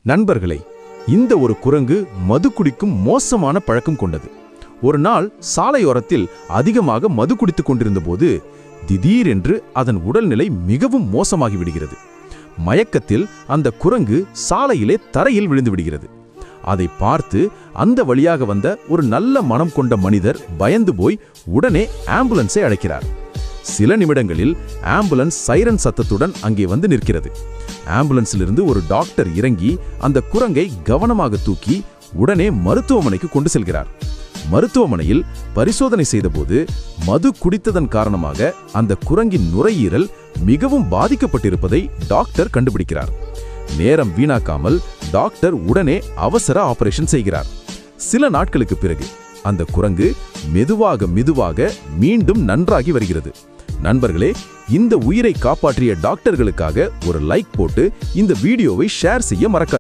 நண்பர்களே, இந்த ஒரு குரங்கு மது குடிக்கும் மோசமான பழக்கம் கொண்டது. ஒரு நாள் சாலையோரத்தில் அதிகமாக மது குடித்துக் கொண்டிருந்தபோது திடீரென்று அதன் உடல்நிலை மிகவும் மோசமாகி விடுகிறது. மயக்கத்தில் அந்த குரங்கு சாலையிலே தரையில் விழுந்து விடுகிறது. அதை பார்த்து அந்த வழியாக வந்த ஒரு நல்ல மனம் கொண்ட மனிதர் பயந்து போய் உடனே ஆம்புலன்ஸை அழைக்கிறார். சில நிமிடங்களில் ஆம்புலன்ஸ் சைரன் சத்தத்துடன் அங்கே வந்து நிற்கிறது. ஆம்புலன்ஸிலிருந்து ஒரு டாக்டர் இறங்கி அந்த குரங்கை கவனமாக தூக்கி உடனே மருத்துவமனைக்கு கொண்டு செல்கிறார். மருத்துவமனையில் பரிசோதனை செய்தபோது மது குடித்ததன் காரணமாக அந்த குரங்கின் நுரையீரல் மிகவும் பாதிக்கப்பட்டிருப்பதை டாக்டர் கண்டுபிடிக்கிறார். நேரம் வீணாக்காமல் டாக்டர் உடனே அவசர ஆபரேஷன் செய்கிறார். சில நாட்களுக்கு பிறகு அந்த குரங்கு மெதுவாக மீண்டும் நன்றாகி வருகிறது. நண்பர்களே, இந்த உயிரை காப்பாற்றிய டாக்டர்களுக்காக ஒரு லைக் போட்டு இந்த வீடியோவை ஷேர் செய்ய மறக்க